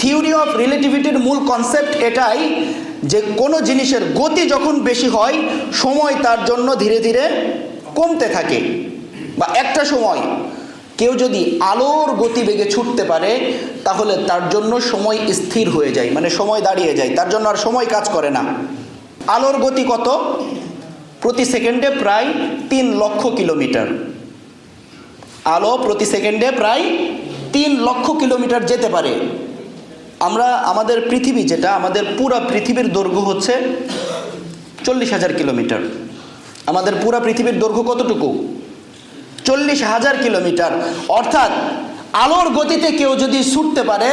Theory of রিলেটিভিটির মূল concept এটাই যে কোনো জিনিসের গতি যখন বেশি হয় সময় তার জন্য ধীরে ধীরে কমতে থাকে। বা একটা সময় কেউ যদি আলোর গতিবেগে ছুটতে পারে তাহলে তার জন্য সময় স্থির হয়ে যায়, মানে সময় দাঁড়িয়ে যায়, তার জন্য আর সময় কাজ করে না। আলোর গতি কত? প্রতি সেকেন্ডে প্রায় 3 লক্ষ কিলোমিটার। আলো প্রতি সেকেন্ডে প্রায় 3 লক্ষ কিলোমিটার যেতে পারে। আমাদের পৃথিবী যেটা, আমাদের পুরো পৃথিবীর দৈর্ঘ্য হচ্ছে 40,000 কিলোমিটার। আমাদের পুরো পৃথিবীর দৈর্ঘ্য কতটুকু? 40,000 কিলোমিটার। অর্থাৎ আলোর গতিতে কেউ যদি ছুটতে পারে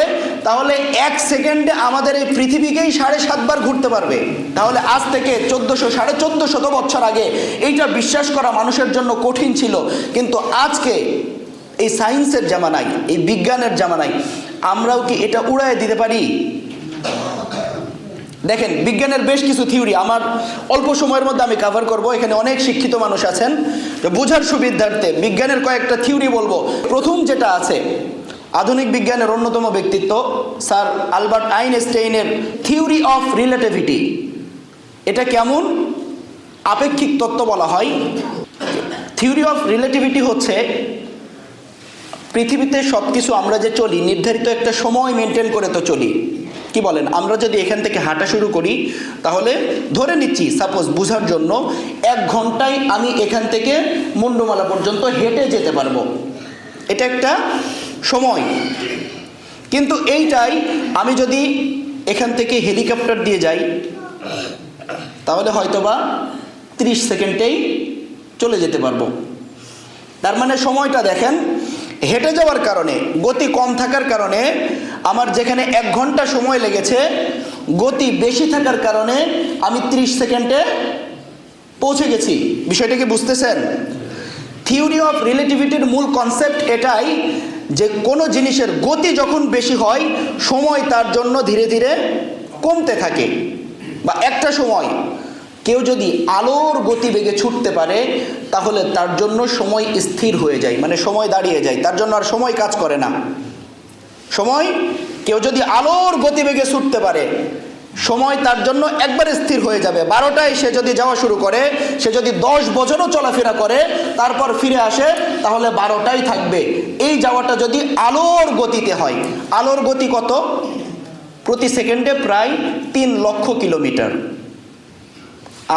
তাহলে 1 সেকেন্ডে আমাদের এই পৃথিবীকেই 7.5 বার ঘুরতে পারবে। তাহলে আজ থেকে 1400 বছর আগে এইটা বিশ্বাস করা মানুষের জন্য কঠিন ছিল, কিন্তু আজকে এই সায়েন্সের জামানায়, এই বিজ্ঞানের জামানায় আমরাও কি এটা উড়ায় দিতে পারি? দেখেন, বিজ্ঞানের বেশ কিছু থিওরি আমার অল্প সময়ের মধ্যে আমি কভার করব। এখানে অনেক শিক্ষিত মানুষ আছেন, তো বোঝার সুবিধার্থে বিজ্ঞানের কয়েকটা থিওরি বলবো। প্রথম যেটা আছে, আধুনিক বিজ্ঞানের অন্যতম ব্যক্তিত্ব স্যার আলবার্ট আইনস্টাইনের থিওরি অফ রিলেটিভিটি। এটা কেমন? আপেক্ষিক তত্ত্ব বলা হয়। থিওরি অফ রিলেটিভিটি হচ্ছে পৃথিবীতে সব কিছু আমরা যে চলি নির্ধারিত একটা সময় মেনটেন করে তো চলি। কি বলেন? আমরা যদি এখান থেকে হাঁটা শুরু করি তাহলে ধরে নিচ্ছি, সাপোজ বুঝার জন্য, 1 ঘন্টায় আমি এখান থেকে মুন্ডমালা পর্যন্ত হেঁটে যেতে পারবো। এটা একটা সময়। কিন্তু এইটাই আমি যদি এখান থেকে হেলিকপ্টার দিয়ে যাই তাহলে হয়তোবা 30 সেকেন্ডেই চলে যেতে পারবো। তার মানে সময়টা দেখেন, হেঁটে যাওয়ার কারণে, গতি কম থাকার কারণে আমার যেখানে 1 ঘন্টা সময় লেগেছে, গতি বেশি থাকার কারণে আমি 30 সেকেন্ডে পৌঁছে গেছি। বিষয়টা কি বুঝতেছেন? থিওরি অফ রিলেটিভিটির মূল কনসেপ্ট এটাই যে কোনো জিনিসের গতি যখন বেশি হয় সময় তার জন্য ধীরে ধীরে কমতে থাকে। বা একটা সময় কেউ যদি আলোর গতিবেগে ছুটতে পারে তাহলে তার জন্য সময় স্থির হয়ে যায়, মানে সময় দাঁড়িয়ে যায়, তার জন্য আর সময় কাজ করে না। কেউ যদি আলোর গতিবেগে ছুটতে পারে সময় তার জন্য একবারে স্থির হয়ে যাবে। 12টায় সে যদি যাওয়া শুরু করে, সে যদি 10 বছরও চলাফেরা করে তারপর ফিরে আসে তাহলে 12টাই থাকবে। এই যাওয়াটা যদি আলোর গতিতে হয়, আলোর গতি কত? প্রতি সেকেন্ডে প্রায় 3 লক্ষ কিলোমিটার।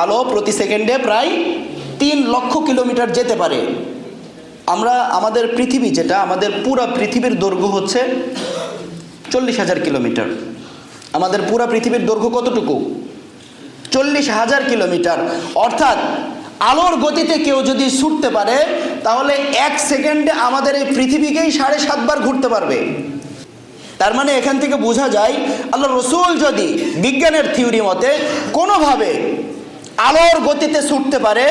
আলো প্রতি সেকেন্ডে প্রায় 3 লক্ষ কিলোমিটার যেতে পারে। আমাদের পৃথিবী যেটা, আমাদের পুরো পৃথিবীর দৈর্ঘ্য হচ্ছে 40,000 কিলোমিটার। আমাদের পুরো পৃথিবীর দৈর্ঘ্য কতটুকু? 40,000 কিলোমিটার। অর্থাৎ আলোর গতিতে কেউ যদি ছুটতে পারে তাহলে 1 সেকেন্ডে আমাদের এই পৃথিবীকেই 7.5 বার ঘুরতে পারবে। তার মানে এখান থেকে বোঝা যায় আল্লাহ রসুল যদি বিজ্ঞানের থিওরি মতে কোনোভাবে আলোর গতিতে ছুটতে পারে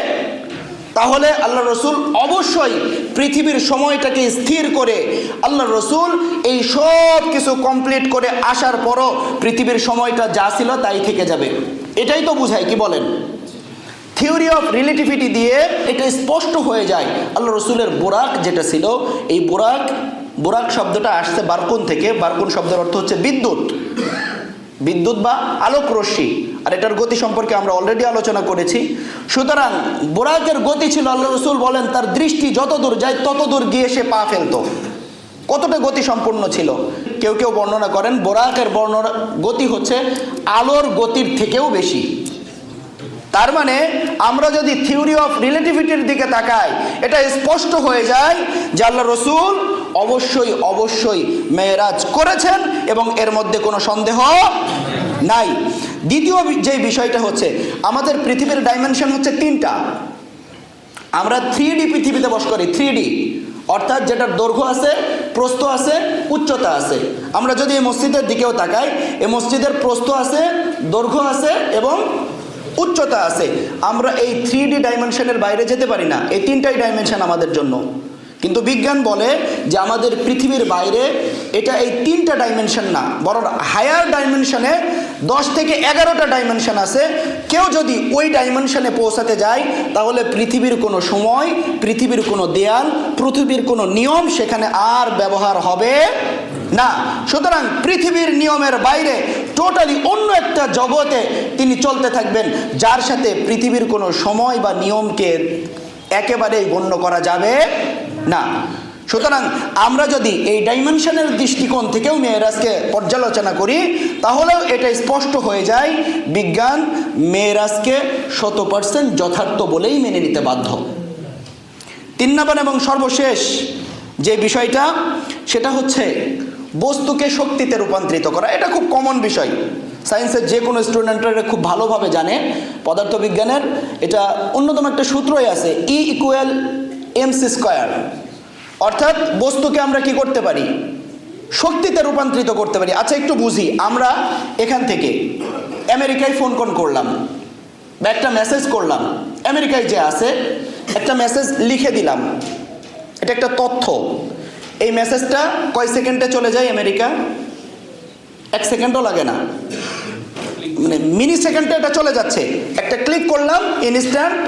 তাহলে আল্লাহ রসুল অবশ্যই পৃথিবীর সময়টাকে স্থির করে আল্লাহ রসুল এই সব কিছু কমপ্লিট করে আসার পরও পৃথিবীর সময়টা যা ছিল তাই থেকে যাবে। এটাই তো বোঝায়, কি বলেন? থিওরি অফ রিলেটিভিটি দিয়ে এটা স্পষ্ট হয়ে যায়। আল্লাহ রসুলের বোরাক যেটা ছিল, এই বোরাক শব্দটা আসছে বারকুন থেকে। বারকুন শব্দের অর্থ হচ্ছে বিদ্যুৎ বা আলোক রশ্মি। আর এটার গতি সম্পর্কে আমরা অলরেডি আলোচনা করেছি। সুতরাং বোরাকের গতি ছিল, আল্লাহ রসুল বলেন তার দৃষ্টি যত দূর যায় তত দূর গিয়ে সে পা ফেলতো। কতটা গতি সম্পন্ন ছিল? কেউ কেউ বর্ণনা করেন বোরাকের গতি হচ্ছে আলোর গতির থেকেও বেশি। তার মানে আমরা যদি থিওরি অফ রিলেটিভিটির দিকে তাকাই, এটা স্পষ্ট হয়ে যায় যে আল্লাহ রসুল অবশ্যই মেরাজ করেছেন এবং এর মধ্যে কোনো সন্দেহ নাই। দ্বিতীয় যে বিষয়টা হচ্ছে, আমাদের পৃথিবীর ডাইমেনশন হচ্ছে 3টা। আমরা 3D পৃথিবীতে বস করি। 3D অর্থাৎ যেটার দৈর্ঘ্য আছে, প্রস্থ আছে, উচ্চতা আছে। আমরা যদি এই মসজিদের দিকেও তাকাই, এই মসজিদের প্রস্থ আছে, দৈর্ঘ্য আছে এবং উচ্চতা আছে। আমরা এই 3D ডাইমেনশনের বাইরে যেতে পারি না। এই 3টাই ডাইমেনশন আমাদের জন্য। কিন্তু বিজ্ঞান বলে যে আমাদের পৃথিবীর বাইরে এটা এই 3টা ডাইমেনশন না, বরং হায়ার ডাইমেনশনে 10 থেকে 11টা ডাইমেনশন আছে। কেউ যদি ওই ডাইমেনশনে পৌঁছাতে যায় তাহলে পৃথিবীর কোনো সময়, পৃথিবীর কোনো দেয়াল, পৃথিবীর কোনো নিয়ম সেখানে আর ব্যবহার হবে না। সুতরাং পৃথিবীর নিয়মের বাইরে টোটালি অন্য একটা জগতে তিনি চলতে থাকবেন, যার সাথে পৃথিবীর কোনো সময় বা নিয়মকে একেবারেই গণ্য করা যাবে না। সুতরাং আমরা যদি এই ডাইমেনশনের দৃষ্টিকোণ থেকেও মেয়েরাজকে পর্যালোচনা করি, তাহলেও এটা স্পষ্ট হয়ে যায় বিজ্ঞান মেয়েরাজকে 100% যথার্থ বলেই মেনে নিতে বাধ্য। 3 নম্বর এবং সর্বশেষ যে বিষয়টা, সেটা হচ্ছে বস্তুকে শক্তিতে রূপান্তরিত করা। এটা খুব কমন বিষয়, সায়েন্সের যে কোনো স্টুডেন্টরা খুব ভালোভাবে জানে। পদার্থবিজ্ঞানের এটা অন্যতম একটা সূত্রই আছে, E=mc²। অর্থাৎ বস্তুকে আমরা কি করতে পারি? শক্তিতে রূপান্তরিত করতে পারি। আচ্ছা একটু বুঝি, আমরা এখান থেকে আমেরিকায় ফোন করলাম বা একটা মেসেজ করলাম, আমেরিকায় যে আছে একটা মেসেজ লিখে দিলাম, এটা একটা তথ্য। এই মেসেজটা কয় সেকেন্ডে চলে যায় আমেরিকা? 1 সেকেন্ডও লাগে না, মানে মিনি সেকেন্ডে এটা চলে যাচ্ছে। একটা ক্লিক করলাম, ইনস্ট্যান্ট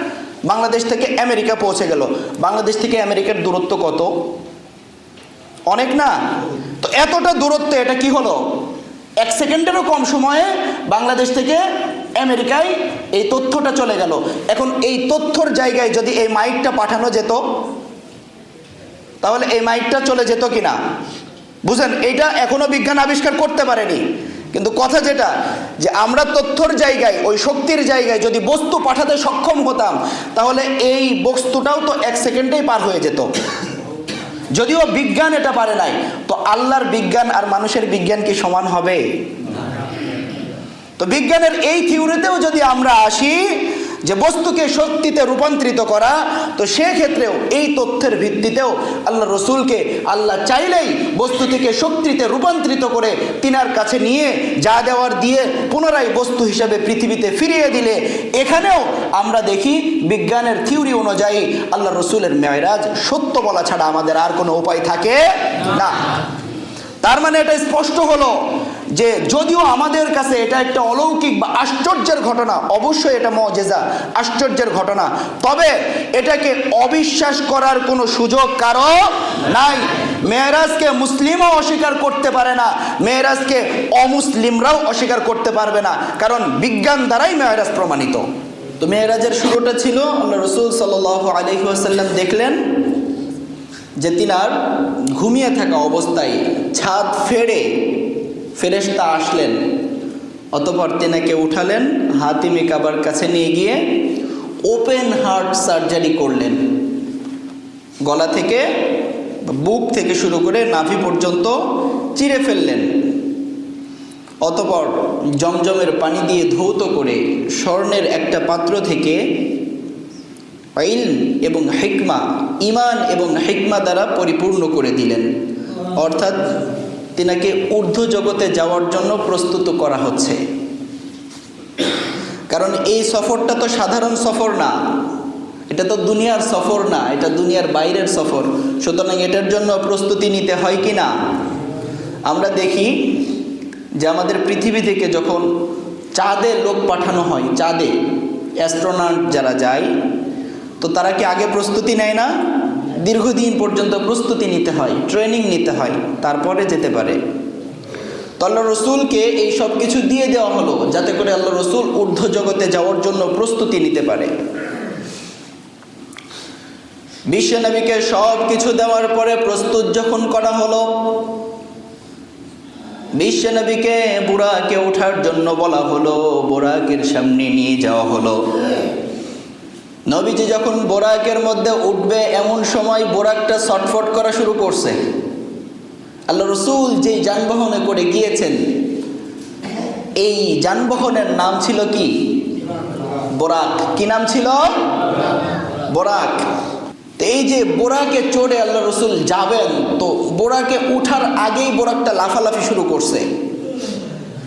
বাংলাদেশ থেকে আমেরিকা পৌঁছে গেল। বাংলাদেশ থেকে আমেরিকার দূরত্ব কত? অনেক না? তো এতটা দূরত্ব, এটা কি হলো? 1 সেকেন্ডেরও কম সময়ে বাংলাদেশ থেকে আমেরিকায় এই তথ্যটা চলে গেল। এখন এই তথ্যর জায়গায় যদি এই মাইকটা পাঠানো যেত, তাহলে এই মাইকটা চলে যেত কিনা? বুঝেন, এটা এখনো বিজ্ঞান আবিষ্কার করতে পারেনি। কিন্তু কথা যেটা, যে আমরা তথ্যর জায়গায়, ওই শক্তির জায়গায় যদি বস্তু পাঠাতে সক্ষম হতাম, তাহলে এই বস্তুটাও তো 1 সেকেন্ডেই পার হয়ে যেত। যদিও বিজ্ঞান এটা পারে নাই, তো আল্লাহর বিজ্ঞান আর মানুষের বিজ্ঞান কি সমান হবে? তো বিজ্ঞানের এই থিওরিতেও যদি আমরা আসি যে বস্তুকে শক্তিতে রূপান্তরিত করা, তো সেক্ষেত্রেও এই তথ্যের ভিত্তিতেও আল্লাহ রসুলকে আল্লাহ চাইলেই বস্তু থেকে শক্তিতে রূপান্তরিত করে তিনার কাছে নিয়ে যা দেওয়ার দিয়ে পুনরায় বস্তু হিসাবে পৃথিবীতে ফিরিয়ে দিলে, এখানেও আমরা দেখি বিজ্ঞানের থিওরি অনুযায়ী আল্লাহ রসুলের মেরাজ সত্য বলা ছাড়া আমাদের আর কোনো উপায় থাকে না। তার মানে এটা স্পষ্ট হলো যে যদিও আমাদের কাছে এটা একটা অলৌকিক বা আশ্চর্যের ঘটনা, অবশ্যই এটা মুজিজা, আশ্চর্যের ঘটনা, তবে এটাকে অবিশ্বাস করার কোনো সুযোগ কারো নাই। মেরাজকে মুসলিমও অস্বীকার করতে পারে না, মেরাজকে অমুসলিমরাও অস্বীকার করতে পারবে না, কারণ বিজ্ঞান দ্বারাই মেরাজ প্রমাণিত। তো মেরাজের শুরুটা ছিল, আল্লাহ রসুল সাল্লাল্লাহু আলাইহি ওয়াসাল্লাম দেখলেন যে তিনার ঘুমিয়ে থাকা অবস্থায় ছাদ ফেড়ে ফেরেশতা আসলেন, অতঃপর তিনাকে উঠালেন, হাতিমে কাবার কাছে নিয়ে গিয়ে ওপেন হার্ট সার্জারি করলেন। গলা থেকে, বুক থেকে শুরু করে নাভি পর্যন্ত চিরে ফেললেন। অতঃপর জমজমের পানি দিয়ে ধৌত করে স্বর্ণের একটা পাত্র থেকে ইলম এবং হিকমা, ইমান এবং হিকমা দ্বারা পরিপূর্ণ করে দিলেন। অর্থাৎ তিনাকে ঊর্ধ্ব জগতে যাওয়ার জন্য প্রস্তুত করা হচ্ছে। কারণ এই সফরটা তো সাধারণ সফর না, এটা তো দুনিয়ার সফর না, এটা দুনিয়ার বাইরের সফর। সুতরাং এটার জন্য প্রস্তুতি নিতে হয় কি না? আমরা দেখি যে আমাদের পৃথিবী থেকে যখন চাঁদে লোক পাঠানো হয়, চাঁদে অ্যাস্ট্রোনট যারা যায়, তো তারা কি আগে প্রস্তুতি নেয় না? দীর্ঘদিন পর্যন্ত প্রস্তুতি নিতে হয়, ট্রেনিং নিতে হয়, তারপরে যেতে পারে। তো আল্লাহ রসুলকে এই সব কিছু দিয়ে দেওয়া হলো যাতে করে আল্লাহ রসুল ঊর্ধ্ব জগতে যাওয়ার জন্য প্রস্তুতি নিতে পারে। বিশ্বনবীকে সব কিছু দেওয়ার পরে প্রস্তুত যখন করা হলো, বিশ্বনবীকে বুরাকে ওঠার জন্য বলা হলো, বুরাকের সামনে নিয়ে যাওয়া হলো। নবীজি যখন বোরাকের মধ্যে উঠবে, এমন সময় বোরাকটা ছটফট করা শুরু করছে। আল্লাহ রসুল যেই যানবাহনে করে গিয়েছেন, এই যানবাহনের নাম ছিল কি? বোরাক। কি নাম ছিল? বোরাক। তো এই যে বোরাকে চড়ে আল্লাহ রসুল যাবেন, তো বোরাকে উঠার আগেই বোরাকটা লাফালাফি শুরু করছে।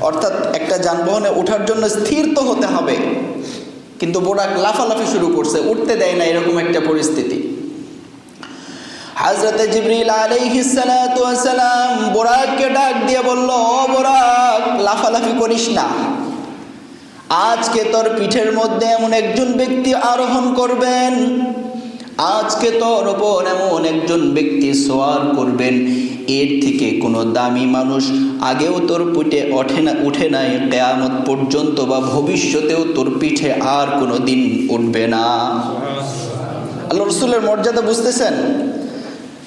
অর্থাৎ একটা যানবাহনে ওঠার জন্য স্থির তো হতে হবে, কিন্তু বোরাক লাফালাফি শুরু করছে, উঠতে দেয় না, এরকম একটা পরিস্থিতি। হযরত জিবরিল আলাইহিস সালাতু ওয়াস সালাম বোরাককে ডাক দিয়ে বলল, ও বোরাক, লাফালাফি করিস না, আজকে তোর পিঠের মধ্যে এমন একজন ব্যক্তি আরোহণ করবেন, আজকে তোর উপর এমন একজন ব্যক্তি সওয়ার করবেন, এর থেকে কোনো দামি মানুষ আগেও তোর পিঠে উঠে নাই, কিয়ামত পর্যন্ত বা ভবিষ্যতেও তোর পিঠে আর কোনো দিন উঠবে না। আল্লাহ রাসূলের মর্যাদা বুঝতেছেন?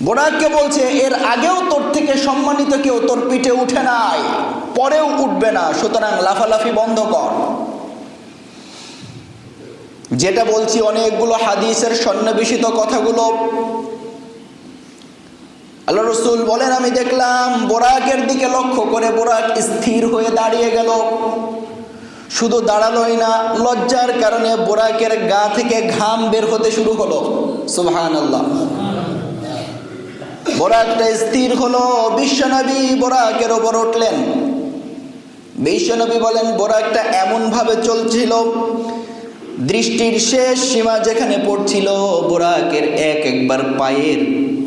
বোরাককে বলছে এর আগেও তোর থেকে সম্মানিত কেউ তোর পিঠে উঠে নাই, পরেও উঠবে না, সুতরাং লাফালাফি বন্ধ কর। যেটা বলছি অনেকগুলো হাদিসের সন্নিবেশিত কথাগুলো। আল্লাহ রাসূল বলেন, আমি দেখলাম বোরাকের দিকে লক্ষ্য করে বোরাক স্থির হয়ে দাঁড়িয়ে গেল। শুধু দাঁড়ালোই না, লজ্জার কারণে বোরাকের গা থেকে ঘাম বের হতে শুরু হলো। সুবহানাল্লাহ। বোরাকটা স্থির হলো, বিশ্বনবী বোরাকের ওপর উঠলেন। বিশ্বনবী বলেন, বোরাকটা এমন ভাবে চলছিল, দৃষ্টির শেষ সীমা যেখানে পড়ছিল, বোরাকের একবার পায়ের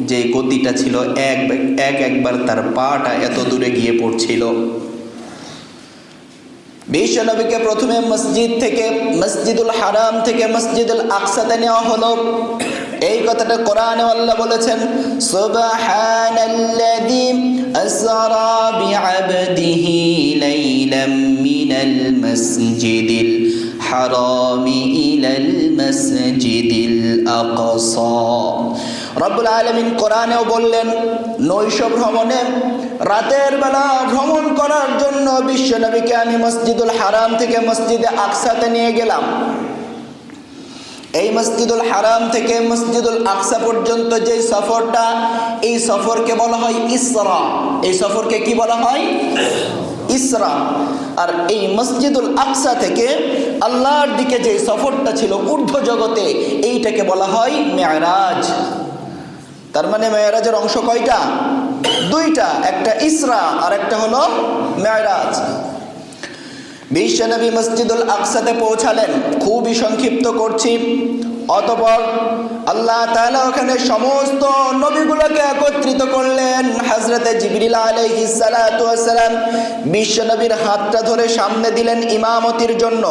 যে গতিটা ছিল, একবার তার পাটা এত দূরে গিয়ে পড়ছিল। বিশ্বনবীকে প্রথমে মসজিদ থেকে, মসজিদুল হারাম থেকে মসজিদুল আকসাতে নেওয়া হলো। এই কথাটা কোরআনে আল্লাহ বলেছেন, সুবহানাল্লাযী আসরা বিআবদিহি লাইলাম মিনাল মাসজিদিল হারামি ইলাল মাসজিদিল আকসা। রব্বুল আলামিন কোরআনেও বললেন, নৈশ ভ্রমণে রাতের বেলা ভ্রমণ করার জন্য বিশ্বনবীকে আমি মসজিদুল হারাম থেকে মসজিদে আকসাতে নিয়ে গেলাম। এই মসজিদুল হারাম থেকে মসজিদুল আকসা পর্যন্ত যে সফরটা, এই সফরকে বলা হয় ইসরা। এই সফরকে কি বলা হয়? ইসরা। আর এই মসজিদুল আকসা থেকে আল্লাহর দিকে যে সফরটা ছিল ঊর্ধ্ব জগতে, এইটাকে বলা হয় মেরাজ। তার মানে মেরাজের অংশ কয়টা? দুইটা, একটা ইসরা আর একটা হলো মেরাজ। বিশ্বনবী মসজিদুল আকসাতে পৌঁছালেন, খুবই সংক্ষিপ্ত করছি। অতঃপর আল্লাহ তাআলা ওখানে সমস্ত নবীগুলোকে একত্রিত করলেন। হযরতে জিবরিল আলাইহিস সালাতু ওয়াস সালাম বিশ্বনবীর হাতটা ধরে সামনে দিলেন ইমামতির জন্য।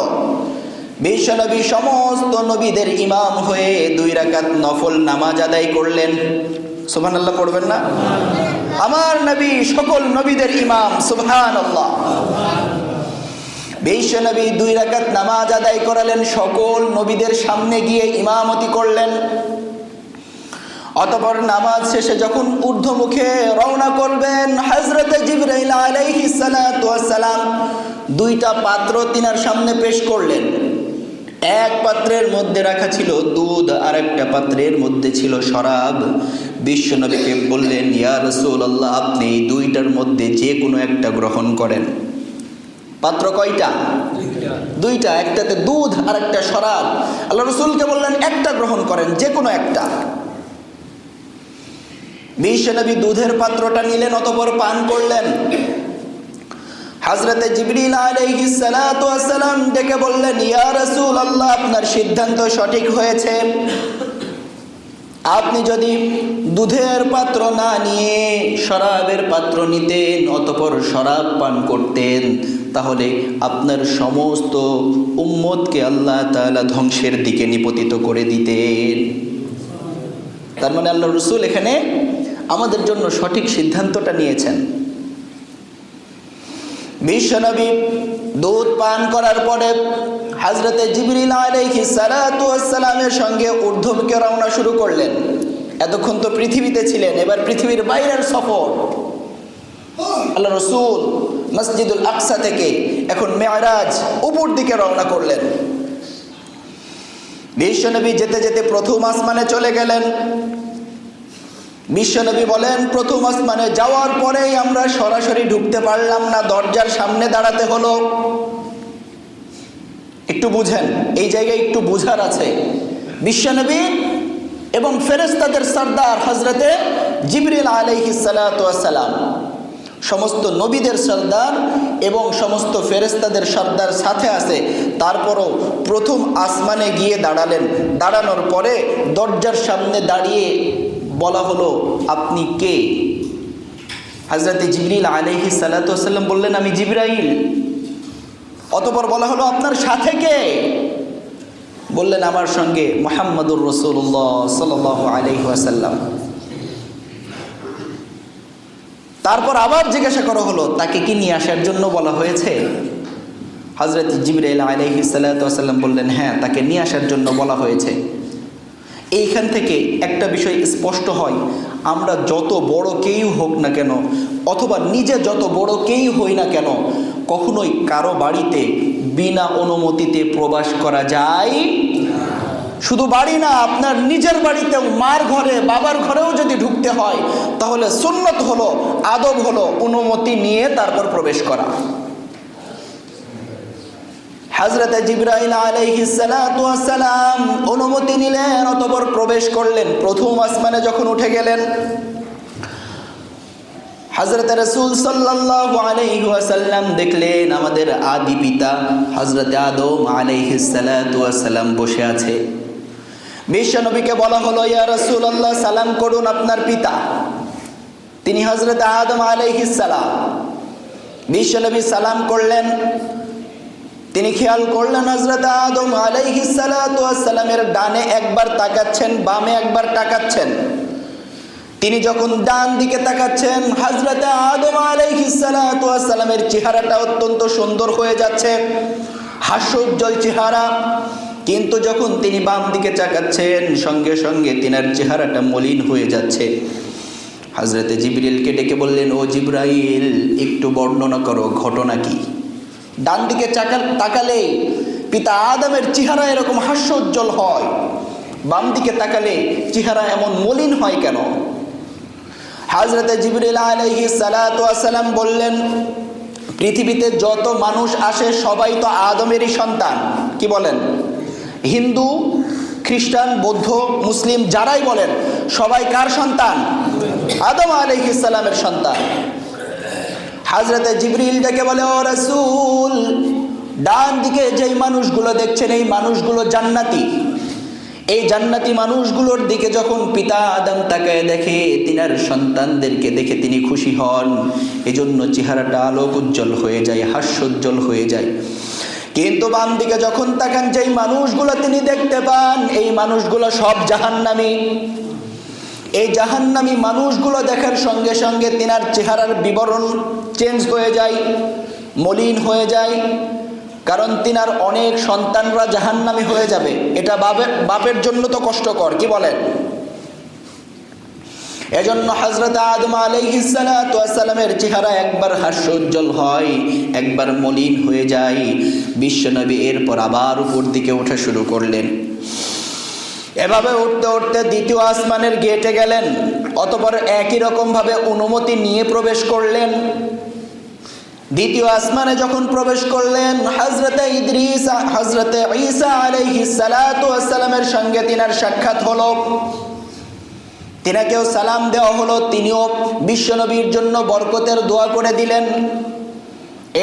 বিশ্বনবী সমস্ত নবীদের ইমাম হয়ে 2 রাকাত নফল নামাজ আদায় করলেন। সুবহানাল্লাহ পড়বেন না? আমার নবী সকল নবীদের ইমাম। সুবহানাল্লাহ। বিশ্বনবী 2 রাকাত নামাজ আদায় করালেন, সকল নবীদের সামনে গিয়ে ইমামতি করলেন। অতঃপর নামাজ শেষে যখন ঊর্ধ্বমুখে রওনা করবেন, হযরতে জিবরাইল আলাইহিস সালাতু ওয়াস সালাম 2টা পাত্র তিনার সামনে পেশ করলেন। এক পাত্রের মধ্যে রাখা ছিল দুধ, আর একটা পাত্রের মধ্যে ছিল শরাব। বিশ্বনবীকে বললেন, ইয়া রাসূলুল্লাহ, আপনি এই 2টার মধ্যে যে কোনো একটা গ্রহণ করেন। পাত্র কয়টা? 2টা, একটাতে দুধ আর একটা শরাব। আল্লাহ রাসূলকে বললেন একটা গ্রহণ করেন, যে কোনো একটা। বিশ্বনবী দুধের পাত্রটা নিলেন, অতঃপর পান করলেন। হযরতে জিবরিল আলাইহিস সালাতু ওয়াস সালাম ডেকে বললেন, ইয়া রাসূলুল্লাহ, আপনার সিদ্ধান্ত সঠিক হয়েছে। আপনি যদি দুধের পাত্র না নিয়ে শরাবের পাত্র নিতেন, অতঃপর শরাব পান করতেন, তাহলে আপনার সমস্ত উম্মতকে আল্লাহ তাআলা ধ্বংসের দিকে নিপতিত করে দিতেন। তার মানে আল্লাহ রাসূল এখানে আমাদের জন্য সঠিক সিদ্ধান্তটা নিয়েছেন। বিশ্বনবী দুধ পান করার পরে হযরতে জিবরিল আলাইহিস সালাতু ওয়াস সালামের সঙ্গে ঊর্ধ্বমুখে রওনা শুরু করলেন। এতক্ষণ তো পৃথিবীতে ছিলেন, এবার পৃথিবীর বাইরের সফর। আল্লাহ রাসূল মসজিদুল আকসা থেকে এখন মেরাজ উপর দিকে রওনা করলেন। বিশ্বনবী যেতে যেতে প্রথম আসমানে চলে গেলেন। বিশ্বনবী বলেন, প্রথম আসমানে যাওয়ার পরেই আমরা সরাসরি ঢুকতে পারলাম না, দরজার সামনে দাঁড়াতে হলো। একটু বুঝেন, এই জায়গায় একটু বুঝার আছে। বিশ্বনবী এবং ফেরেশতাদের সরদার হযরতে জিবরিল আলাইহিস সালাতু ওয়াস সালাম, সমস্ত নবীদের সরদার এবং সমস্ত ফেরেশতাদের সরদার সাথে আছে। তারপরও প্রথম আসমানে গিয়ে দাঁড়ালেন। দাঁড়ানোর পরে দরজার সামনে দাঁড়িয়ে বলা হলো, আপনি কে? হযরতে জিবরিল আলাইহিস সালাতু ওয়াস সালাম বললেন, আমি জিবরাইল। অতঃপর বলা হলো, আপনার সাথে কে? বললেন, আমার সঙ্গে মুহাম্মদুর রাসূলুল্লাহ সাল্লাল্লাহু আলাইহি ওয়াসাল্লাম। তারপর আবার জিজ্ঞাসা করা হলো তাকে কি নিয়ে আসার জন্য বলা হয়েছে? হযরত জিবরাইল আলাইহিস সালাতু ওয়াস সালাম বললেন, হ্যাঁ, তাকে নিয়ে আসার জন্য বলা হয়েছে। এইখান থেকে একটা বিষয় স্পষ্ট হয়, আমরা যত বড় কেউ হোক না কেন, অথবা নিজে যত বড় কেউ হই না কেন, কখনোই কারো বাড়িতে বিনা অনুমতিতে প্রবেশ করা যায়। শুধু বাড়ি না, আপনার নিজের বাড়িতেও, মার ঘরে, বাবার ঘরেও যদি ঢুকতে হয়, তাহলে সুন্নত হলো, আদব হলো অনুমতি নিয়ে তারপর প্রবেশ করা। হযরত জিবরাইল আলাইহিস সালাতু ওয়াস সালাম অনুমতি নিলেন, অতঃপর প্রবেশ করলেন। প্রথম আসমানে যখন উঠে গেলেন, হযরত রাসূল সাল্লাল্লাহু আলাইহি ওয়াসাল্লাম দেখলেন আমাদের আদি পিতা হযরত আদম আলাইহিস সালাতু ওয়াস সালাম বসে আছে। বিশ্বনবীকে বলা হলো, ইয়া রাসূলুল্লাহ, সালাম করুন আপনার পিতা, তিনি হযরত আদম আলাইহিস সালাম। বিশ্বনবী সালাম করলেন। তিনি খেয়াল করলেন হযরত আদম আলাইহিস সালাতু ওয়াস সালামের ডানে একবার তাকাচ্ছেন, বামে একবার তাকাচ্ছেন। তিনি যখন ডান দিকে তাকাচ্ছেন, হযরত আদম আলাইহিস সালাতু ওয়াস সালামের চেহারাটা অত্যন্ত সুন্দর হয়ে যাচ্ছে, হাস্যোজ্জ্বল চেহারা। কিন্তু যখন তিনি বাম দিকে তাকাচ্ছেন, সঙ্গে সঙ্গে তিনার চেহারাটা মলিন হয়ে যাচ্ছে। হযরত জিবরিলকে ডেকে বললেন, ও জিবরাইল, একটু বর্ণনা করো, ঘটনা কি? ডান দিকে তাকালে পিতা আদমের চেহারা এরকম হাস্যোজ্জ্বল হয়, বাম দিকে তাকালে চেহারা এমন মলিন হয় কেন? হযরত জিবরিল আলাইহিস সালাতু ওয়াস সালাম বললেন, পৃথিবীতে যত মানুষ আসে সবাই তো আদমেরই সন্তান। কি বলেন? হিন্দু, খ্রিস্টান, বৌদ্ধ, মুসলিম যারাই বলেন, সবাই কার সন্তান? আদম আলাইহিস সালামের সন্তান। হযরত জিবরিল ডেকে বলে, ও রাসূল, ডান দিকে যেই মানুষগুলো দেখছেন এই মানুষগুলো জান্নাতি। এই জান্নাতি মানুষগুলোর দিকে যখন পিতা আদম তাকায় দেখে, তিনার সন্তানদেরকে দেখে তিনি খুশি হন, এজন্য চেহারাটা আলোক উজ্জ্বল হয়ে যায়, হাস্যোজ্জ্বল হয়ে যায়। কিন্তু বাম দিকে যখন তাকান, যেই মানুষগুলো তিনি দেখতে পান এই মানুষগুলো সব জাহান্নামী। এই জাহান্নামী মানুষগুলো দেখার সঙ্গে সঙ্গে তিনার চেহারার বিবরণ চেঞ্জ হয়ে যায়, মলিন হয়ে যায়, কারণ তিনার অনেক সন্তানরা জাহান্নামী হয়ে যাবে। এটা বাপের জন্য তো কষ্টকর। কি বলেন? এজন্য হযরত আদম আলাইহিস সালাতু ওয়াস সালামের চেহারা একবার হাস্যোজ্জ্বল হয়, একবার মলিন হয়ে যায়। বিশ্বনবী এরপর আবার উপর দিকে ওঠা শুরু করলেন। এভাবে উঠতে উঠতে দ্বিতীয় আসমানের গেটে গেলেন, অতঃপর একই রকম ভাবে অনুমতি নিয়ে প্রবেশ করলেন। দ্বিতীয় আসমানে যখন প্রবেশ করলেন, হযরত ঈসা আলাইহিস সালাতু ওয়াস সালামের সঙ্গে তিনার সাক্ষাৎ হলো, তিনাকেও সালাম দেওয়া হলো, তিনিও বিশ্বনবীর জন্য বরকতের দোয়া করে দিলেন।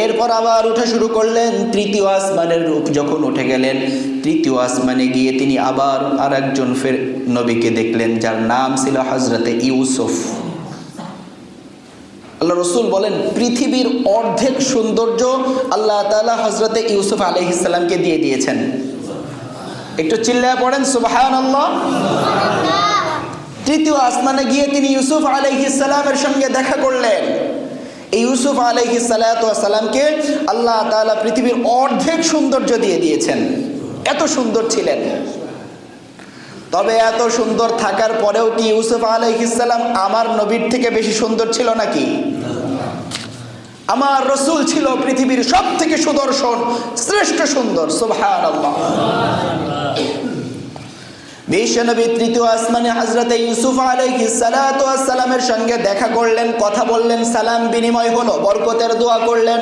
এরপর আবার উঠা শুরু করলেন। তৃতীয় আসমানের রূপ যখন উঠে গেলেন, তৃতীয় আসমানে গিয়ে তিনি আবার আরেকজন ফের নবীকে দেখলেন, যার নাম ছিল হযরত ইউসুফ। আল্লাহ রাসূল বলেন, পৃথিবীর অর্ধেক সৌন্দর্য আল্লাহ তাআলা হযরত ইউসুফ আলাইহিস সালামকে দিয়ে দিয়েছেন। একটু চিল্লায় পড়েন সুবহানাল্লাহ। তৃতীয় আসমানে গিয়ে তিনি ইউসুফ আলাইহিস সালামের সঙ্গে দেখা করলেন। এই ইউসুফ আলাইহিস সালাতু ওয়াস সালামকে আল্লাহ তাআলা পৃথিবীর অর্ধেক সৌন্দর্য দিয়ে দিয়েছেন, এত সুন্দর ছিলেন। তবে এত সুন্দর থাকার পরেও কি ইউসুফ আলাইহিস সালাম আমার নবীর থেকে বেশি সুন্দর ছিল নাকি? আমার রাসূল ছিল পৃথিবীর সবথেকে সুদর্শন, শ্রেষ্ঠ সুন্দর। সুবহানাল্লাহ। বিশ্বনবী তৃতীয় আসমানে হযরত ইউসুফ আলাইহিস সালাতু ওয়াস সালামের সঙ্গে দেখা করলেন, কথা বললেন, সালাম বিনিময় হলো, বরকতের দোয়া করলেন।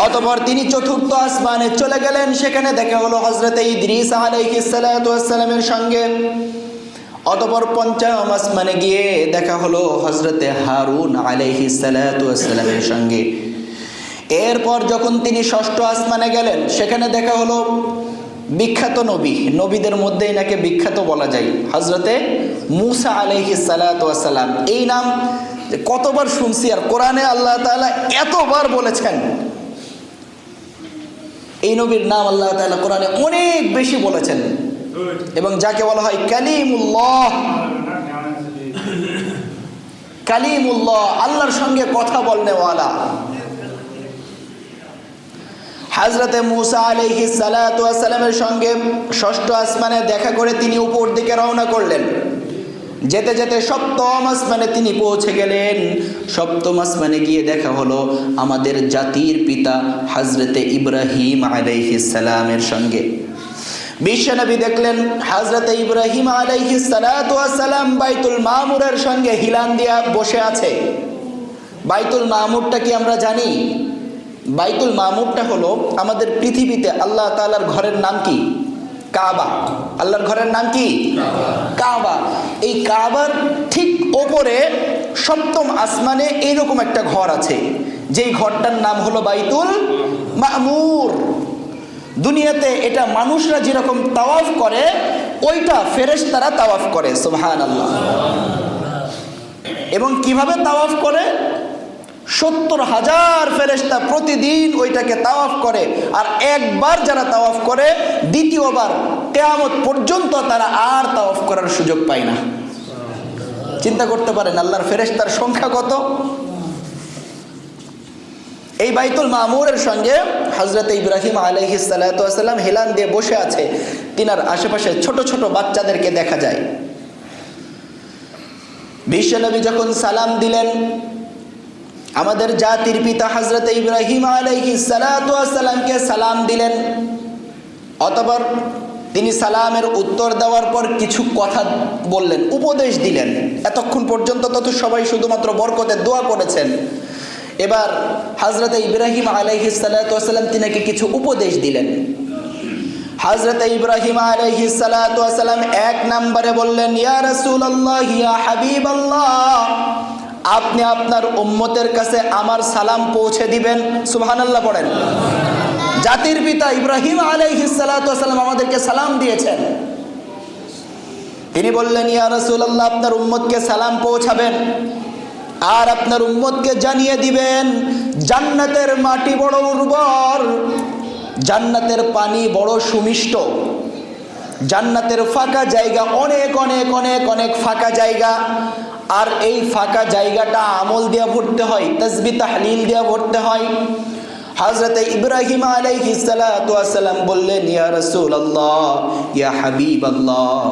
অতঃপর তিনি চতুর্থ আসমানে চলে গেলেন, সেখানে দেখা হলো হযরত ইদ্রিস আলাইহিস সালাতু ওয়াস সালামের সঙ্গে। অতঃপর পঞ্চম আসমানে গিয়ে দেখা হলো হযরত হারুন আলাইহিস সালাতু ওয়াস সালামের সঙ্গে। এরপর যখন তিনি ষষ্ঠ আসমানে গেলেন, সেখানে দেখা হলো বিখ্যাত নবী, নবীদের মধ্যে এনাকে বিখ্যাত বলা যায়, হযরতে মূসা আলাইহিস সালাতু ওয়াস সালাম। এই নাম কতবার শুনছি, আর কোরআনে আল্লাহ তাআলা এতবার বলেছেন। এই নবীর নাম আল্লাহ তাআলা কোরআনে অনেক বেশি বলেছেন, এবং যাকে বলা হয় কালিমুল্লাহ। কালিমুল্লাহ, আল্লাহর সঙ্গে কথা বলনেওয়ালা। হযরতে মূসা আলাইহিস সালাতু ওয়াস সালামের সঙ্গে ষষ্ঠ আসমানে দেখা করে তিনি উপর দিকে রওনা করলেন। যেতে যেতে সপ্তম আসমানে তিনি পৌঁছে গেলেন। সপ্তম আসমানে গিয়ে দেখা হলো আমাদের জাতির পিতা হযরতে ইব্রাহিম আলাইহিস সালামের সঙ্গে। বিশ্বনবী দেখলেন হযরতে ইব্রাহিম আলাইহিস সালাতু ওয়াস সালাম বাইতুল মামুরের সঙ্গে হিলান দিয়া বসে আছে। বাইতুল মামুরটা কি আমরা জানি? বাইতুল মামুরটা হলো আমাদের পৃথিবীতে আল্লাহ তাআলার ঘরের নাম কি? কাবা। আল্লাহর ঘরের নাম কি? কাবা। এই কাবার ঠিক ওপরে সপ্তম আসমানে এইরকম একটা ঘর আছে, যেই ঘরটার নাম হলো বাইতুল মামুর। দুনিয়াতে এটা মানুষরা যেরকম তাওয়াফ করে, ওইটা ফেরেশতারা তাওয়াফ করে। সুবহানাল্লাহ। এবং কিভাবে তাওয়াফ করে? 70,000 ফেরেশতা প্রতিদিন ওইটাকে তাওয়াফ করে। আর একবার যারা তাওয়াফ করে, দ্বিতীয়বার কিয়ামত পর্যন্ত তারা আর তাওয়াফ করার সুযোগ পায় না। চিন্তা করতে পারেন আল্লাহর ফেরেশতার সংখ্যা কত। এই বাইতুল মামুরের সঙ্গে হযরতে ইব্রাহিম আলাইহিস সালাতু ওয়াস সালাম হেলান দিয়ে বসে আছে। তিনার আশেপাশে ছোট ছোট বাচ্চাদেরকে দেখা যায়। বিশ্বনবী যখন সালাম দিলেন, আমাদের জাতির পিতা হযরতে ইব্রাহিম আলাইহিস সালাতু ওয়াস সালামকে সালাম দিলেন। অতঃপর তিনি সালামের উত্তর দেওয়ার পর কিছু কথা বললেন, উপদেশ দিলেন। এতক্ষণ পর্যন্ত তো সবাই শুধুমাত্র বরকতের দোয়া করেছেন। এবার হযরতে ইব্রাহিম আলাইহিস সালাতু ওয়াস সালাম তিনাকে কিছু উপদেশ দিলেন। হযরতে ইব্রাহিম আলাইহিস সালাতু ওয়াস সালাম এক নম্বরে বললেন, ইয়া রাসূলুল্লাহ, ইয়া হাবিবাল্লাহ, আপনি আপনার উম্মতের কাছে আমার সালাম পৌঁছে দিবেন। সুবহানাল্লাহ পড়েন। জাতির পিতা ইব্রাহিম আলাইহিস সালাতু ওয়াস সালাম আমাদেরকে সালাম দিয়েছেন। তিনি বললেন, ইয়া রাসূলুল্লাহ, আপনার উম্মতকে সালাম পৌঁছাবেন আর আপনার উম্মতকে জানিয়ে দিবেন জান্নাতের মাটি বড় উর্বর, জান্নাতের পানি বড় সুমিষ্ট, জান্নাতের ফাঁকা জায়গা অনেক অনেক অনেক অনেক ফাঁকা জায়গা। আর এই ফাঁকা জায়গাটা আমল দিয়ে ভরতে হয়, তাসবিহ তাহলিল দিয়ে ভরতে হয়। হযরতে ইব্রাহিম আলাইহিস সালাতু ওয়াস সালাম বললেন, ইয়া রাসূলুল্লাহ, ইয়া হাবিবাল্লাহ,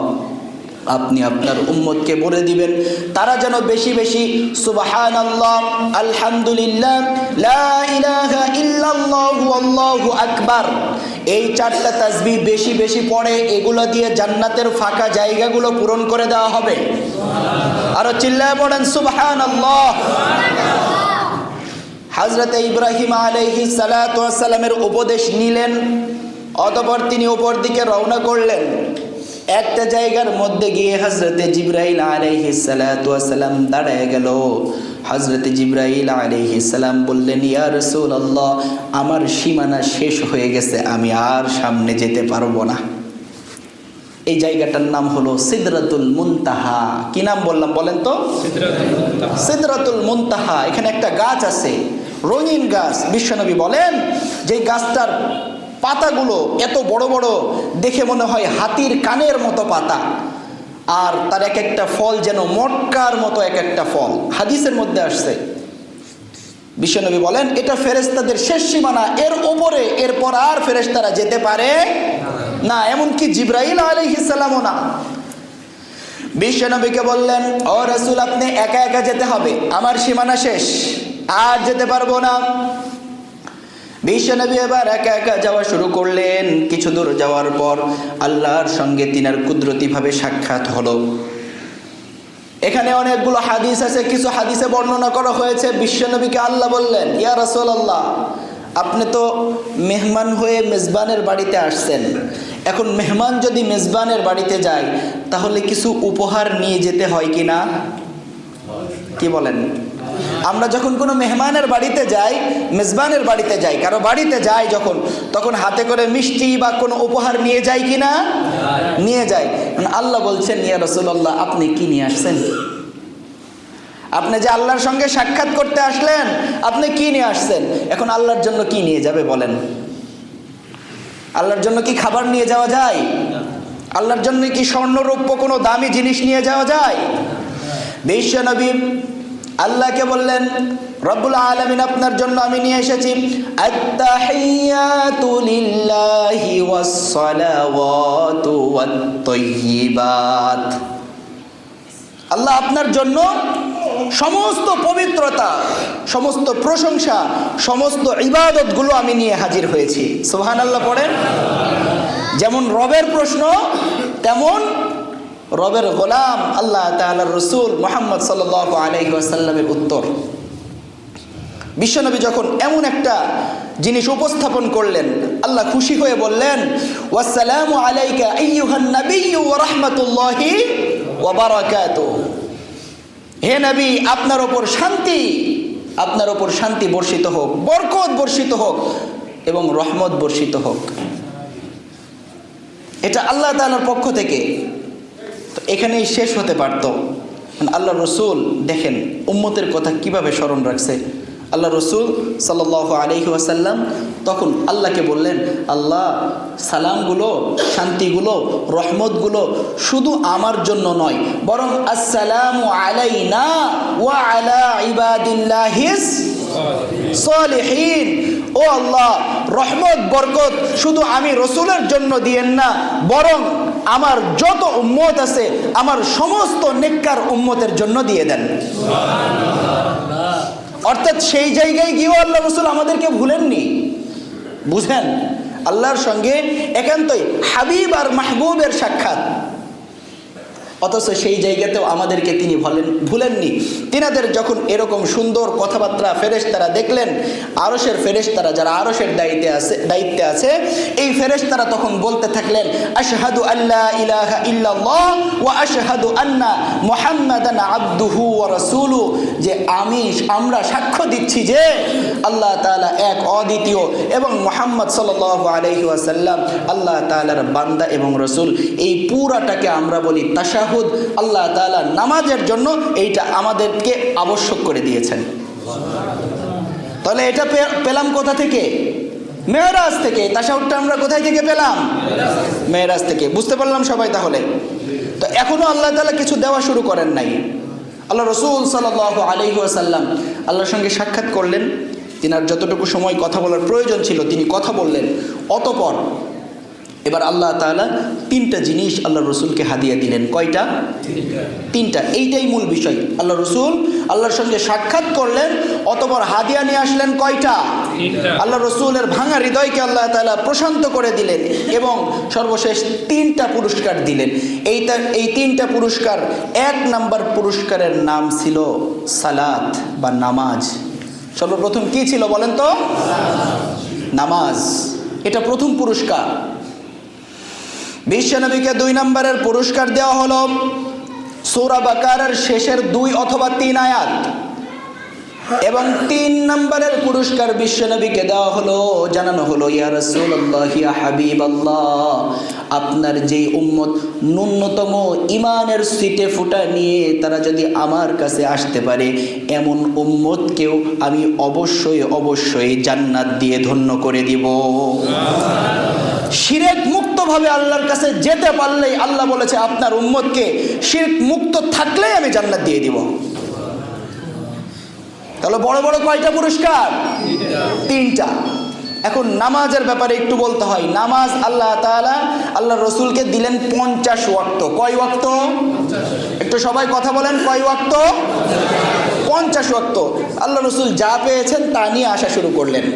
আপনি আপনার উম্মতকে বলে দিবেন তারা যেন বেশি বেশি সুবহানাল্লাহ, আলহামদুলিল্লাহ, লা ইলাহা ইল্লাল্লাহু আল্লাহু আকবার, এই চারটা তাসবিহ বেশি বেশি পড়ে। এগুলো দিয়ে জান্নাতের ফাঁকা জায়গাগুলো পূরণ করে দেওয়া হবে। আরো চিল্লায় পড়েন সুবহানাল্লাহ। হযরতে ইব্রাহিম আলাইহিস সালাতু ওয়াস সালামের উপদেশ নিলেন। অতঃপর তিনি উপর দিকে রওনা করলেন। একটা জায়গার মধ্যে গিয়ে হযরতে জিবরাইল আলাইহিস সালাতু ওয়াস সালাম দাঁড়ায় গেল। হযরতে জিবরাইল আলাইহিস সালাম বললেন, ইয়া রাসূলুল্লাহ, আমার সীমানা শেষ হয়ে গেছে, আমি আর সামনে যেতে পারবো না। এই জায়গাটার নাম হলো সিদরাতুল মুনতাহা। কি নাম বললাম বলেন তো? সিদরাতুল মুনতাহা। এখানে একটা গাছ আছে, রঙিন গাছ। বিশ্বনবী বলেন যে গাছটার পাতাগুলো এত বড় বড়, দেখে মনে হয় হাতির কানের মতো পাতা। আর তার এক একটা ফল যেন মটকার মতো এক একটা ফল। হাদিসের মধ্যে আসছে। বিশ্বনবী বলেন এটা ফেরেশতাদের শেষ সীমানা, এর উপরে এরপর আর ফেরেশতারা যেতে পারে না, এমনকি জিবরাইল আলাইহিস সালামও না। বিশ্বনবীকে বললেন, ও রাসূল, আপনি একা একা যেতে হবে, আমার সীমানা শেষ, আর যেতে পারবো না। বিশ্বনবী এবার একা একা যাওয়া শুরু করলেন। কিছু দূর যাওয়ার পর আল্লাহর সঙ্গে তিনার কুদরতিভাবে সাক্ষাৎ হলো। এখানে অনেকগুলো হাদিস আছে। কিছু হাদিসে বর্ণনা করা হয়েছে বিশ্বনবীকে আল্লাহ বললেন, ইয়া রাসূলুল্লাহ, আপনি তো মেহমান হয়ে মেজবানের বাড়িতে আসছেন। এখন মেহমান যদি মেজবানের বাড়িতে যায় তাহলে কিছু উপহার নিয়ে যেতে হয় কি না? কি বলেন? আমরা যখন কোনো মেহমানের বাড়িতে যাই, মেজবানের বাড়িতে যাই, কারো বাড়িতে যাই যখন, তখন হাতে করে মিষ্টি বা কোনো উপহার নিয়ে যাই কি না? নিয়ে যাই। আল্লাহ বলছেন, ইয়া রাসূলুল্লাহ, আপনি কি নিয়ে আসছেন? আপনি যে আল্লাহর সঙ্গে সাক্ষাৎ করতে আসলেন, আপনি কি নিয়ে আসছেন? এখন আল্লাহর জন্য কি নিয়ে যাবে বলেন? আল্লাহর জন্য কি খাবার নিয়ে যাওয়া যায়? আল্লাহর জন্য কি স্বর্ণ রৌপ্য কোনো দামি জিনিস নিয়ে যাওয়া যায়? বিশ্বনবী আল্লাহকে বললেন রব্বুল আলামিন আপনার জন্য আমি নিয়ে এসেছি আত-তাহিয়াতু লিল্লাহি ওয়াস-সালাওয়াতু ওয়াত-তাইয়্যিবাত। আল্লাহ আপনার জন্য সমস্ত পবিত্রতা, সমস্ত প্রশংসা, সমস্ত ইবাদতগুলো আমি নিয়ে হাজির হয়েছি। সুবহানাল্লাহ পড়েন। যেমন রবের প্রশ্ন, তেমন রবের গোলাম আল্লাহ তাআলার রাসূল মুহাম্মদ সাল্লাল্লাহু আলাইহি ওয়াসাল্লামের উত্তর। বিশ্বনবী যখন এমন একটা জিনিস উপস্থাপন করলেন, আল্লাহ খুশি হয়ে বললেন ওয়াসসালামু আলাইকা আইয়ুহান নাবিয়্যু ওয়া রাহমাতুল্লাহি ওয়া বারাকাতুহু। হে নবী, আপনার ওপর শান্তি, আপনার ওপর শান্তি বর্ষিত হোক, বরকত বর্ষিত হোক এবং রহমত বর্ষিত হোক। এটা আল্লাহ তাআলার পক্ষ থেকে। তো এখানেই শেষ হতে পারত। আল্লাহ রসুল দেখেন উম্মতের কথা কিভাবে স্মরণ রাখছে। আল্লাহ রসুল সাল্লাল্লাহু আলাইহি ওয়াসাল্লাম তখন আল্লাহকে বললেন, আল্লাহ সালামগুলো, শান্তিগুলো, রহমতগুলো শুধু আমার জন্য নয়, বরং আসসালামু আলাইনা ওয়া আলা ইবাদিল্লাহিস সালিহিন। ও আল্লাহ, রহমত বরকত শুধু আমি রসুলের জন্য দিয়েন না, বরং আমার যত উম্মত আছে আমার সমস্ত নেককার উম্মতের জন্য দিয়ে দেন। অর্থাৎ সেই জায়গায় গিয়েও আল্লাহ রসুল আমাদেরকে ভুলেননি। বুঝেন, আল্লাহর সঙ্গে একান্তই হাবিব আর মাহবুবের সাক্ষাৎ, অথচ সেই জায়গাতেও আমাদেরকে তিনি ভুলেননি। তিনাদের যখন এরকম সুন্দর কথাবার্তা ফেরেশতারা দেখলেন, আরশের ফেরেশতারা যারা আরশের দায়িত্বে আছে, এই ফেরেশতারা তখন বলতে থাকলেন আশহাদু আল্লা ইলাহা ইল্লাল্লাহ ওয়া আশহাদু আন্না মুহাম্মাদান আবদুহু ওয়া রাসূলুহু, যে আমরা সাক্ষ্য দিচ্ছি যে আল্লাহ তাআলা এক, অদ্বিতীয়, এবং মুহাম্মদ সাল্লাল্লাহু আলাইহি ওয়াসাল্লাম আল্লাহ তাআলার বান্দা এবং রাসূল। এই পুরাটাকে আমরা বলি তাশাহুদ। আল্লাহ তাআলা নামাজের জন্য এইটা আমাদেরকে আবশ্যক করে দিয়েছেন। তাহলে এটা পেলাম কোথা থেকে? মেরাজ থেকে। তাশাহুদটা আমরা কোথায় থেকে পেলাম? মেরাজ থেকে। বুঝতে পারলাম সবাই তাহলে? তো এখনো আল্লাহ তাআলা কিছু দেওয়া শুরু করেন নাই। আল্লাহ রাসূল সাল্লাল্লাহু আলাইহি ওয়াসাল্লাম আল্লাহর সঙ্গে সাক্ষাৎ করলেন, তিনার যতটুকু সময় কথা বলার প্রয়োজন ছিল তিনি কথা বললেন। অতঃপর এবার আল্লাহ তাআলা তিনটা জিনিস আল্লাহ রসুলকে হাদিয়া দিলেন। কয়টা? তিনটা। এইটাই মূল বিষয়। আল্লাহ রসুল আল্লাহর সঙ্গে সাক্ষাৎ করলেন, অতঃপর হাদিয়া নিয়ে আসলেন কয়টা? আল্লাহ রসুলের ভাঙা হৃদয়কে আল্লাহ তাআলা প্রশান্ত করে দিলেন এবং সর্বশেষ তিনটা পুরস্কার দিলেন। এই তিনটা পুরস্কার, এক নাম্বার পুরস্কারের নাম ছিল সালাত বা নামাজ। সর্বপ্রথম কি ছিল বলেন তো? নামাজ। এটা প্রথম পুরস্কার। বিশ্বনবীকে 2 নম্বরের পুরস্কার দেওয়া হলো সূরা বাকারার শেষের 2 অথবা 3 আয়াত, এবং 3 নম্বরের পুরস্কার বিশ্বনবীকে দেওয়া হলো, জানানো হলো ইয়া রাসূলুল্লাহ, ইয়া হাবিবাল্লাহ, আপনার যেই উম্মত ন্যূনতম ইমানের সিটে ফুটা নিয়ে তারা যদি আমার কাছে আসতে পারে, এমন উম্মতকেও আমি অবশ্যই জান্নাত দিয়ে ধন্য করে দিব। শিরক মুক্তভাবে আল্লাহর কাছে যেতে পারলেই আল্লাহ বলেছে আপনার উম্মতকে শিরক মুক্ত থাকলেই আমি জান্নাত দিয়ে দিব। তাহলে বড় বড় কয়টা পুরস্কার? 3টা। এখন নামাজের ব্যাপারে একটু বলতে হয়। নামাজ আল্লাহ তাআলা আল্লাহ রসুলকে দিলেন 50 ওয়াক্ত। কয় ওয়াক্ত? একটু সবাই কথা বলেন, কয় ওয়াক্ত? 50 ওয়াক্ত। আল্লাহ রসুল যা পেয়েছেন তা নিয়ে আসা শুরু করলেন।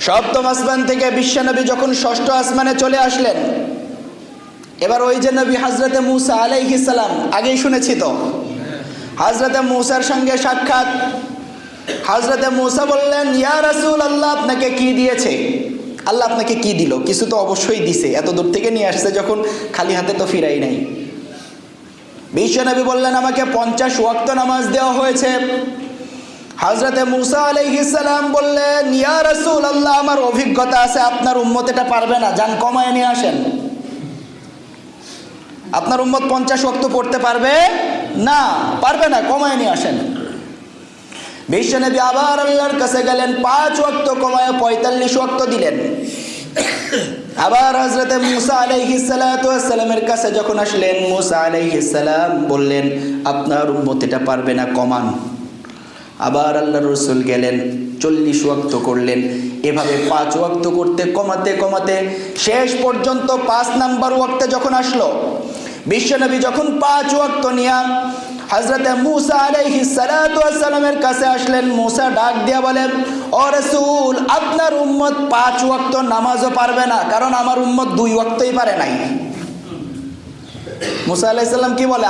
সপ্তম আসমান থেকে বিশ্বনবী যখন 6ষ্ঠ আসমানে চলে আসলেন, এবার ওই যে নবী হযরতে মূসা আলাইহিস সালাম, আগেই শুনেছি তো, হযরতে মূসার সঙ্গে সাক্ষাৎ। হযরতে মূসা বললেন ইয়া রাসূলুল্লাহ, আপনাকে কি দিয়েছে? আল্লাহ আপনাকে কি দিল? কিছু তো অবশ্যই দিছে, এত দূর থেকে নিয়ে আসছে যখন, খালি হাতে তো ফিরাই নাই। বিশ্বনবী বললেন আমাকে 50 ওয়াক্ত নামাজ দেওয়া হয়েছে। হযরতে মূসা আলাইহিস সালাম বললেন ইয়া রাসূলুল্লাহ, আমার অভিজ্ঞতা আছে আপনার উম্মত এটা পারবে না, যান কমায় নিয়ে আসেন। আপনার উম্মত 50 ওয়াক্ত পড়তে পারবে না, পারবে না, কমায় নিয়ে আসেন। বিশ্বনবী আবার আল্লাহর কাছে গেলেন, 5 ওয়াক্ত কমায় 45 ওয়াক্ত দিলেন। আবার হযরতে মুসা আলাইহিস সালাতু ওয়াস সালামের কাছে যখন আসলেন, মুসা আলাইহিস সালাম বললেন আপনার উম্মত এটা পারবে না, কমান। আবার আল্লাহর রাসূল গেলেন 40 ওয়াক্ত করলেন, এভাবে 5 ওয়াক্ত করতে কমাতে কমাতে শেষ পর্যন্ত 5 নাম্বার ওয়াক্তে যখন আসলো, বিশ্বনবী যখন 5 ওয়াক্ত নিয়ে হযরতে মুসা আলাইহিস সালাতু ওয়াস সালামের কাছে আসলেন, মুসা ডাক দিয়া বলেন, ও রাসূল আপনার উম্মত 5 ওয়াক্ত নামাজও পারবে না, কারণ আমার উম্মত 2 ওয়াক্তই পারে নাই। মুসা আলাইহিস সালাম কি বলে,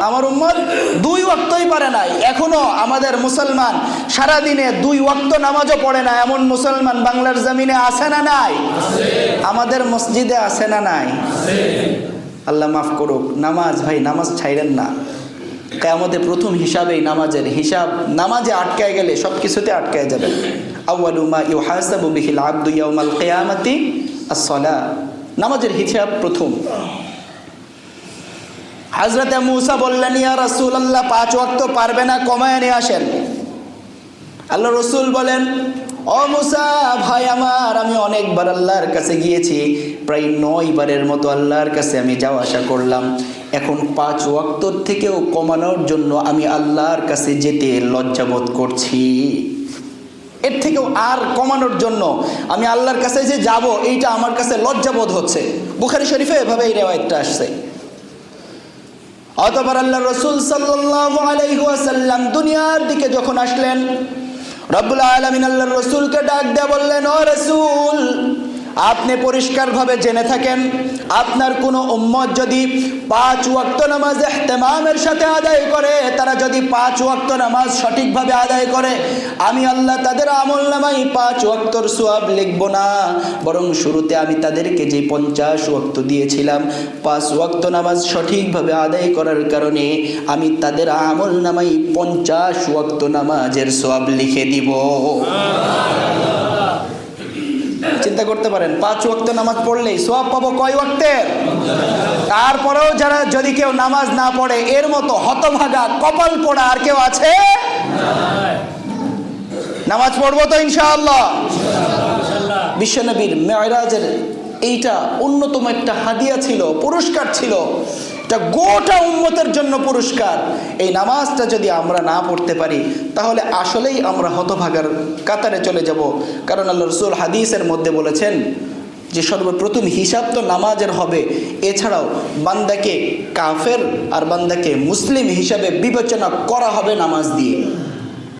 আমার উম্মত 2 ওয়াক্তই পারে নাই। এখনো আমাদের মুসলমান সারা দিনে 2 ওয়াক্ত নামাজও পড়ে না এমন মুসলমান বাংলার জমিনে আছে না নাই? আমাদের মসজিদে আছে না নাই? আল্লাহ মাফ করুক। নামাজ ভাই, নামাজ ছাইরেন না। কিয়ামতে প্রথম হিসাবেই নামাজের হিসাব, নামাজে আটকায় গেলে সব কিছুতে আটকায় যাবে। আউয়ালু মা ইউহাসাবু বিহিল আবদু ইয়াউমাল কিয়ামাতি আস-সালাহ, নামাজের হিসাব প্রথম। হযরতে মুসা বললেন, ইয়া রাসূলুল্লাহ 5 ওয়াক্ত পারবে না, কমায় নিয়ে আসেন। আল্লাহ রাসূল বলেন, ও মুসা ভাই আমার, আমি অনেকবার আল্লাহর কাছে গিয়েছি, প্রায় 9 বারের মতো আল্লাহর কাছে আমি যাওয়া আসা করলাম। এখন 5 ওয়াক্তর থেকেও কমানোর জন্য আমি আল্লাহর কাছে যেতে লজ্জাবোধ করছি। এর থেকেও আর কমানোর জন্য আমি আল্লাহর কাছে যে যাব, এইটা আমার কাছে লজ্জাবোধ হচ্ছে। বুখারী শরীফে এভাবে এই রিওয়ায়াতটা আসছে। অতঃপর আল্লাহর রাসূল সাল্লাল্লাহু আলাইহি ওয়াসাল্লাম দুনিয়ার দিকে যখন আসলেন, রব্বুল আলামিন আল্লাহর রাসূলকে ডাক দিয়ে বললেন, ও রাসূল আপনি পরিষ্কারভাবে জেনে থাকেন, আপনার কোনো উম্মত যদি 5 ওয়াক্ত নামাজ ইহতিমামের সাথে আদায় করে, তারা যদি 5 ওয়াক্ত নামাজ সঠিকভাবে আদায় করে, আমি আল্লাহ তাদের আমলনামায় 5 ওয়াক্তর সওয়াব লিখব না, বরং শুরুতে আমি তাদেরকে যে 50 ওয়াক্ত দিয়েছিলাম, 5 ওয়াক্ত নামাজ সঠিকভাবে আদায় করার কারণে আমি তাদের আমলনামায় 50 ওয়াক্ত নামাজের সওয়াব লিখে দিব। চিন্তা করতে পারেন, 5 ওয়াক্ত নামাজ পড়লেই সওয়াব পাবো কয় ওয়াক্তের? তারপরেও যারা যদি কেউ নামাজ না পড়ে, এর মতো হতভাগা কপাল পোড়া আর কেউ আছে? নামাজ পড়বো তো ইনশাআল্লাহ। বিশ্বনবীর মেরাজের এইটা অন্যতম একটা হাদিয়া ছিল, পুরস্কার ছিল, এটা গোটা উম্মতের জন্য পুরস্কার। এই নামাজটা যদি আমরা না পড়তে পারি, তাহলে আসলেই আমরা হতভাগার কাতারে চলে যাব। কারণ আল্লাহ রাসূল হাদিসের মধ্যে বলেছেন যে সর্বপ্রথম হিসাব তো নামাজের হবে, এছাড়াও বান্দাকে কাফের আর বান্দাকে মুসলিম হিসাবে বিবেচনা করা হবে নামাজ দিয়ে।